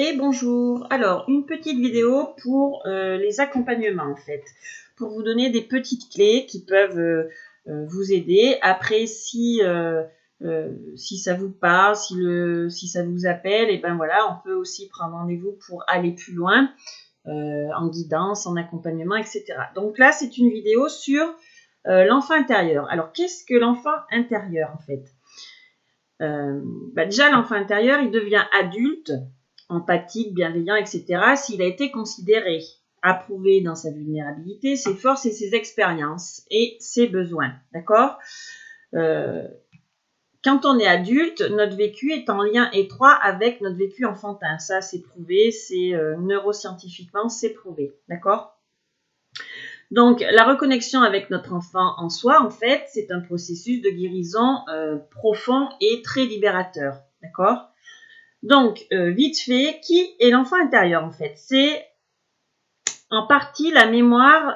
Et bonjour. Alors, une petite vidéo pour les accompagnements en fait, pour vous donner des petites clés qui peuvent vous aider. Après, si ça vous parle, si ça vous appelle, et ben voilà, on peut aussi prendre rendez-vous pour aller plus loin en guidance, en accompagnement, etc. Donc là, c'est une vidéo sur l'enfant intérieur. Alors, qu'est-ce que l'enfant intérieur en fait? Déjà, l'enfant intérieur, il devient adulte, empathique, bienveillant, etc., s'il a été considéré, approuvé dans sa vulnérabilité, ses forces et ses expériences et ses besoins. D'accord Quand on est adulte, notre vécu est en lien étroit avec notre vécu enfantin. Ça, c'est prouvé, c'est neuroscientifiquement, c'est prouvé. D'accord Donc, la reconnexion avec notre enfant en soi, en fait, c'est un processus de guérison profond et très libérateur. D'accord Donc, vite fait, qui est l'enfant intérieur, en fait? C'est en partie la mémoire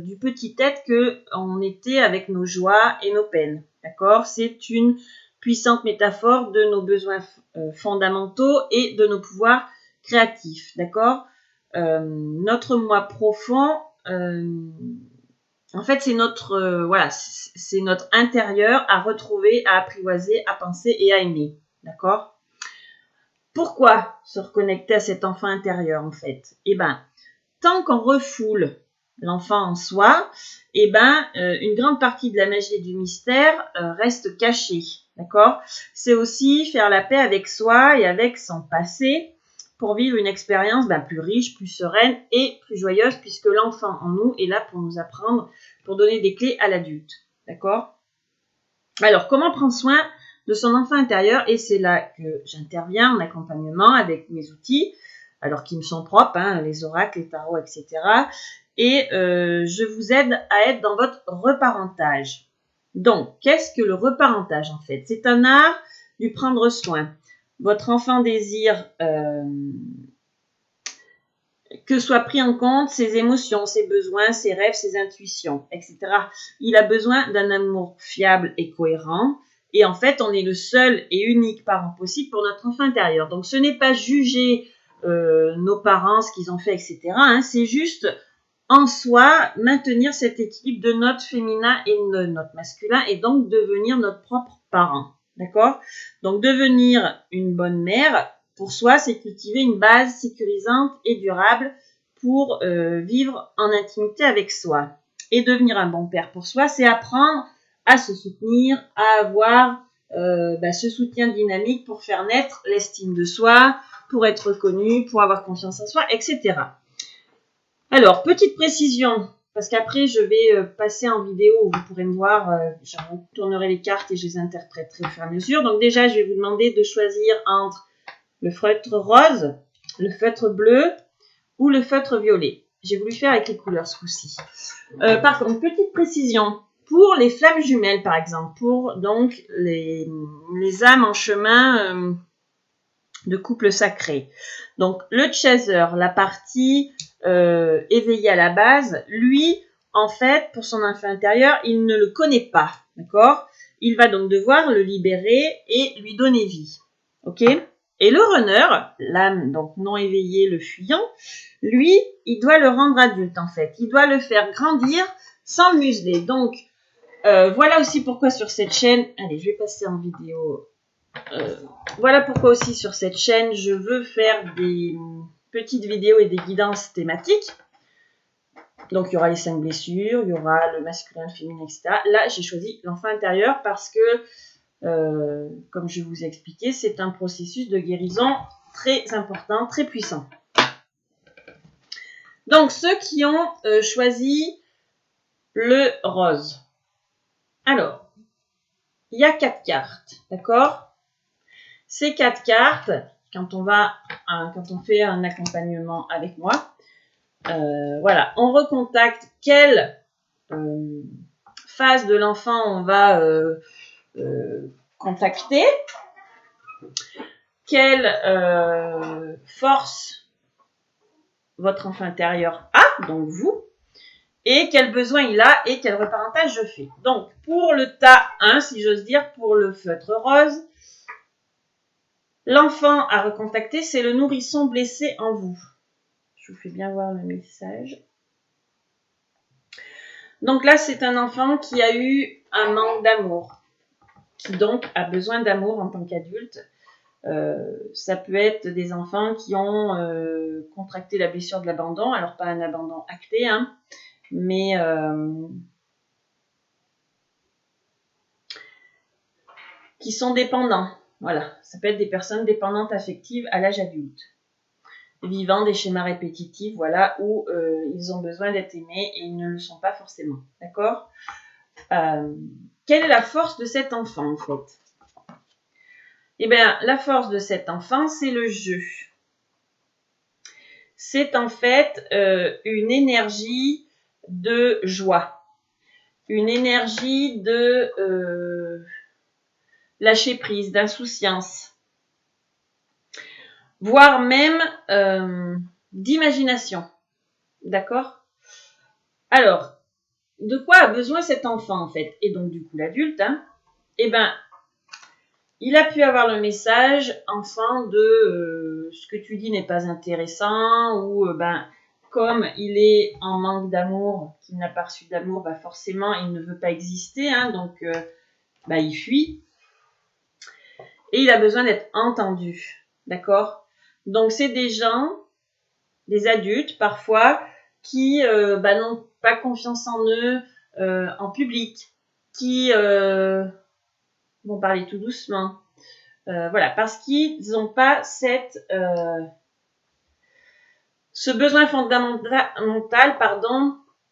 du petit être qu'on était avec nos joies et nos peines. D'accord C'est une puissante métaphore de nos besoins fondamentaux et de nos pouvoirs créatifs. D'accord Notre moi profond... en fait, c'est c'est notre intérieur à retrouver, à apprivoiser, à penser et à aimer. D'accord Pourquoi se reconnecter à cet enfant intérieur, en fait tant qu'on refoule l'enfant en soi, une grande partie de la magie et du mystère reste cachée. D'accord C'est aussi faire la paix avec soi et avec son passé pour vivre une expérience plus riche, plus sereine et plus joyeuse, puisque l'enfant en nous est là pour nous apprendre, pour donner des clés à l'adulte. D'accord Alors, comment prendre soin de son enfant intérieur? Et c'est là que j'interviens en accompagnement avec mes outils, alors qui me sont propres, les oracles, les tarots, etc. Et je vous aide à être dans votre reparentage. Donc, qu'est-ce que le reparentage en fait? C'est un art du prendre soin. Votre enfant désire que soient pris en compte ses émotions, ses besoins, ses rêves, ses intuitions, etc. Il a besoin d'un amour fiable et cohérent. Et en fait, on est le seul et unique parent possible pour notre enfant intérieur. Donc, ce n'est pas juger nos parents, ce qu'ils ont fait, etc. C'est juste en soi maintenir cet équilibre de notre féminin et de notre masculin et donc devenir notre propre parent. D'accord? Donc, devenir une bonne mère, pour soi, c'est cultiver une base sécurisante et durable pour vivre en intimité avec soi. Et devenir un bon père pour soi, c'est apprendre à se soutenir, à avoir ce soutien dynamique pour faire naître l'estime de soi, pour être reconnu, pour avoir confiance en soi, etc. Alors, petite précision, parce qu'après, je vais passer en vidéo où vous pourrez me voir, je tournerai les cartes et je les interpréterai au fur et à mesure. Donc déjà, je vais vous demander de choisir entre le feutre rose, le feutre bleu ou le feutre violet. J'ai voulu faire avec les couleurs ce coup-ci. Par contre, petite précision, pour les flammes jumelles, par exemple, pour donc les âmes en chemin de couple sacré. Donc, le chaser, la partie éveillée à la base, lui, en fait, pour son enfant intérieur, il ne le connaît pas, d'accord? Il va donc devoir le libérer et lui donner vie, ok? Et le runner, l'âme donc non éveillée, le fuyant, lui, il doit le rendre adulte, en fait. Il doit le faire grandir sans le museler. Donc, voilà aussi pourquoi sur cette chaîne, allez, je vais passer en vidéo. Voilà pourquoi aussi sur cette chaîne, je veux faire des petites vidéos et des guidances thématiques. Donc, il y aura les 5 blessures, il y aura le masculin, le féminin, etc. Là, j'ai choisi l'enfant intérieur parce que, comme je vous ai expliqué, c'est un processus de guérison très important, très puissant. Donc, ceux qui ont choisi le rose. Alors, il y a 4 cartes, d'accord? Ces 4 cartes, quand on fait un accompagnement avec moi, on recontacte quelle phase de l'enfant on va contacter, quelle force votre enfant intérieur a, donc vous, et quel besoin il a et quel reparentage je fais. Donc, pour le tas 1, si j'ose dire, pour le feutre rose, L'enfant à recontacter, c'est le nourrisson blessé en vous. Je vous fais bien voir le message. Donc là, c'est un enfant qui a eu un manque d'amour, qui donc a besoin d'amour en tant qu'adulte. Ça peut être des enfants qui ont contracté la blessure de l'abandon, alors pas un abandon acté, hein, mais qui sont dépendants. Voilà, ça peut être des personnes dépendantes affectives à l'âge adulte, vivant des schémas répétitifs, voilà, où ils ont besoin d'être aimés et ils ne le sont pas forcément. D'accord ? Quelle est la force de cet enfant, en fait ? Eh bien, la force de cet enfant, c'est le jeu. C'est en fait une énergie de joie, une énergie de lâcher prise, d'insouciance, voire même d'imagination. D'accord ? Alors, de quoi a besoin cet enfant en fait ? Et donc du coup l'adulte, hein ? Eh bien, il a pu avoir le message, enfant, de ce que tu dis n'est pas intéressant, ou comme il est en manque d'amour, qu'il n'a pas reçu d'amour, forcément il ne veut pas exister, hein, donc il fuit. Et il a besoin d'être entendu, d'accord ? Donc c'est des gens, des adultes parfois, qui n'ont pas confiance en eux en public, qui vont parler tout doucement. Voilà, parce qu'ils n'ont pas ce besoin fondamental,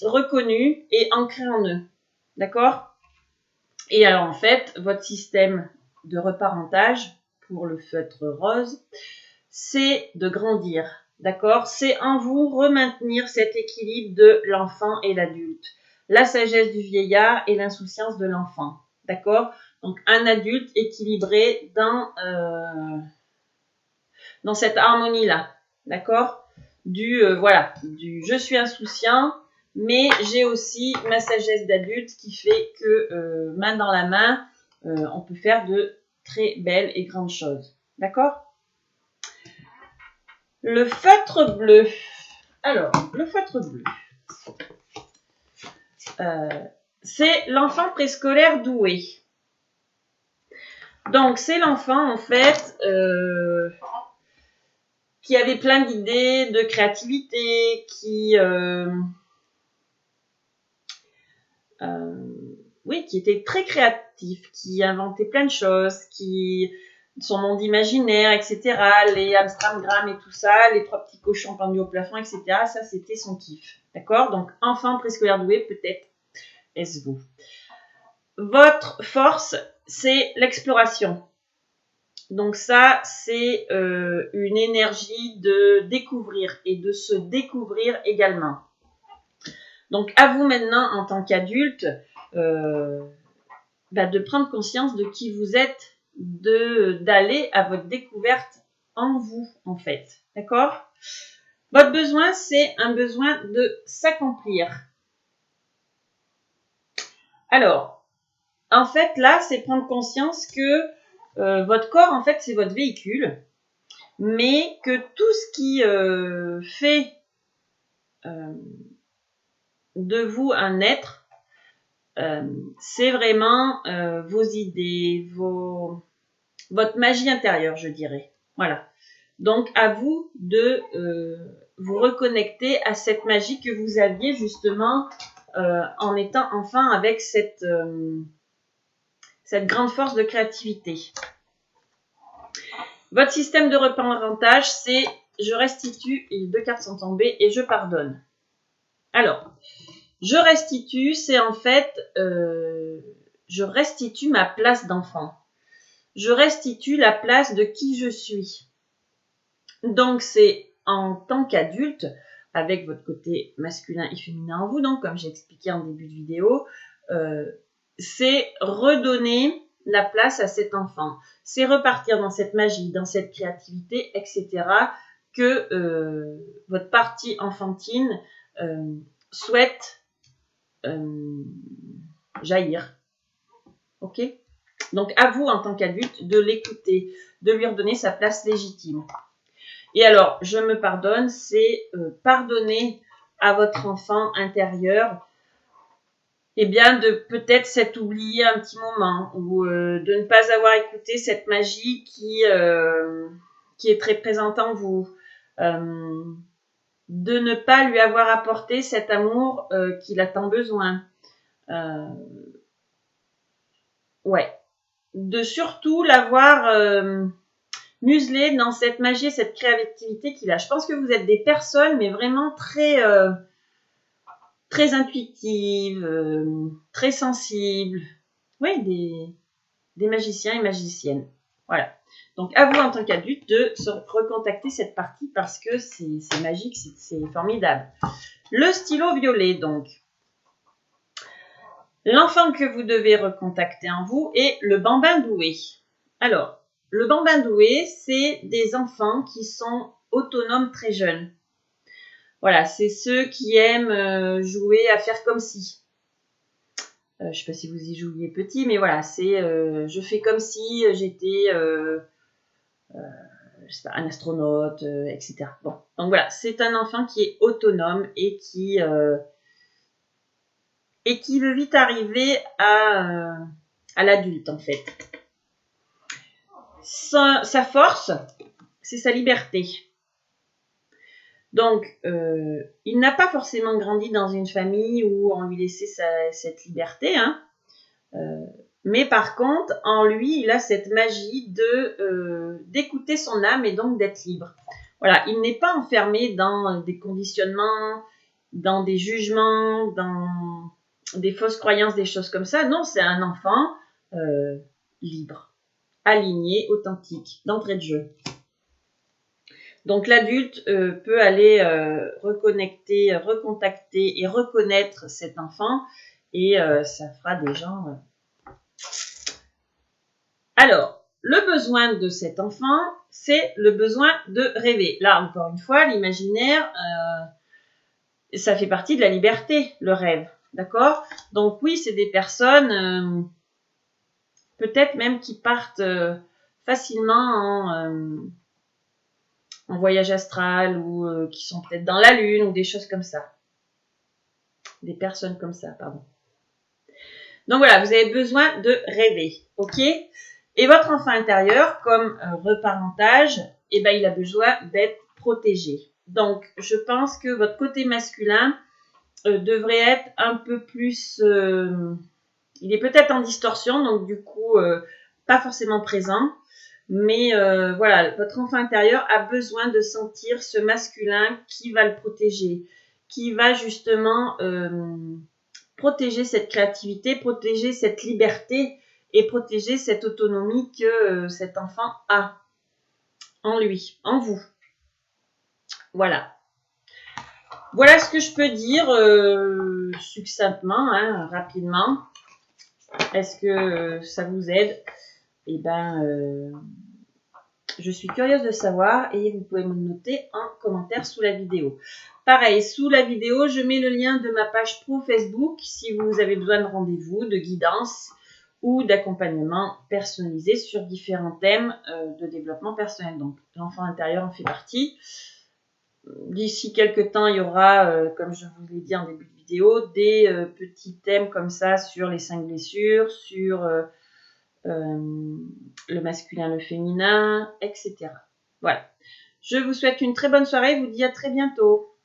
reconnu et ancré en eux. D'accord ? Et alors, en fait, votre système de reparentage pour le feutre rose, c'est de grandir. D'accord ? C'est en vous remaintenir cet équilibre de l'enfant et l'adulte. La sagesse du vieillard et l'insouciance de l'enfant. D'accord ? Donc, un adulte équilibré dans cette harmonie-là. D'accord ? Du je suis insouciant, mais j'ai aussi ma sagesse d'adulte qui fait que, main dans la main, on peut faire de très belles et grandes choses. D'accord ? Le feutre bleu. Alors, le feutre bleu. C'est l'enfant préscolaire doué. Donc, c'est l'enfant, en fait, qui avait plein d'idées, de créativité, qui était très créatif, qui inventait plein de choses, son monde imaginaire, etc., les Amstramgram et tout ça, les 3 petits cochons pendus au plafond, etc., ça, c'était son kiff. D'accord ? Donc, enfant préscolaire doué, peut-être, est-ce vous ? Votre force, c'est l'exploration. Donc ça, c'est une énergie de découvrir et de se découvrir également. Donc à vous maintenant, en tant qu'adulte, de prendre conscience de qui vous êtes, d'aller à votre découverte en vous, en fait. D'accord ? Votre besoin, c'est un besoin de s'accomplir. Alors, en fait, là, c'est prendre conscience que votre corps, en fait, c'est votre véhicule, mais que tout ce qui fait de vous un être, c'est vraiment vos idées, votre magie intérieure, je dirais. Voilà. Donc, à vous de vous reconnecter à cette magie que vous aviez justement en étant enfant avec cette grande force de créativité. Votre système de reparentage, c'est je restitue, et 2 cartes sont tombées, et je pardonne. Alors, je restitue, c'est en fait, je restitue ma place d'enfant. Je restitue la place de qui je suis. Donc, c'est en tant qu'adulte, avec votre côté masculin et féminin en vous, donc comme j'ai expliqué en début de vidéo, c'est redonner la place à cet enfant. C'est repartir dans cette magie, dans cette créativité, etc., que votre partie enfantine souhaite jaillir. Ok ? Donc, à vous, en tant qu'adulte, de l'écouter, de lui redonner sa place légitime. Et alors, je me pardonne, c'est pardonner à votre enfant intérieur, eh bien, de peut-être s'être oublié un petit moment, ou de ne pas avoir écouté cette magie qui est très présente en vous. De ne pas lui avoir apporté cet amour qu'il a tant besoin. Ouais. De surtout l'avoir muselé dans cette magie, cette créativité qu'il a. Je pense que vous êtes des personnes, mais vraiment très intuitives, très sensibles. Oui, des magiciens et magiciennes. Voilà. Donc, à vous, en tant qu'adulte, de se recontacter cette partie parce que c'est magique, c'est formidable. Le stylo violet, donc. L'enfant que vous devez recontacter en vous est le bambin doué. Alors, le bambin doué, c'est des enfants qui sont autonomes très jeunes. Voilà, c'est ceux qui aiment jouer à faire comme si. Je ne sais pas si vous y jouiez petit, mais voilà, c'est je fais comme si j'étais je sais pas, un astronaute, etc. Bon, donc voilà, c'est un enfant qui est autonome et qui veut vite arriver à l'adulte, en fait. Sa force, c'est sa liberté. Donc, il n'a pas forcément grandi dans une famille où on lui laissait cette liberté, hein. Mais par contre, en lui, il a cette magie d'écouter son âme et donc d'être libre. Voilà, il n'est pas enfermé dans des conditionnements, dans des jugements, dans des fausses croyances, des choses comme ça. Non, c'est un enfant libre, aligné, authentique, d'entrée de jeu. Donc l'adulte peut aller reconnecter, recontacter et reconnaître cet enfant et ça fera des gens... Alors, le besoin de cet enfant, c'est le besoin de rêver. Là, encore une fois, l'imaginaire, ça fait partie de la liberté, le rêve. D'accord? Donc oui, c'est des personnes, peut-être même qui partent facilement en voyage astral ou qui sont peut-être dans la lune ou des choses comme ça. Des personnes comme ça, pardon. Donc voilà, vous avez besoin de rêver, ok? Et votre enfant intérieur, comme reparentage, eh ben, il a besoin d'être protégé. Donc, je pense que votre côté masculin devrait être un peu plus... il est peut-être en distorsion, donc du coup, pas forcément présent. Mais voilà, votre enfant intérieur a besoin de sentir ce masculin qui va le protéger, qui va justement protéger cette créativité, protéger cette liberté et protéger cette autonomie que cet enfant a en lui, en vous. Voilà. Voilà ce que je peux dire succinctement, hein, rapidement. Est-ce que ça vous aide? Eh ben, je suis curieuse de savoir et vous pouvez me noter en commentaire sous la vidéo. Pareil, sous la vidéo, je mets le lien de ma page pro Facebook si vous avez besoin de rendez-vous, de guidance ou d'accompagnement personnalisé sur différents thèmes de développement personnel. Donc, l'enfant intérieur en fait partie. D'ici quelques temps, il y aura, comme je vous l'ai dit en début de vidéo, des petits thèmes comme ça sur les 5 blessures, sur le masculin, le féminin, etc. Voilà. Je vous souhaite une très bonne soirée. Je vous dis à très bientôt.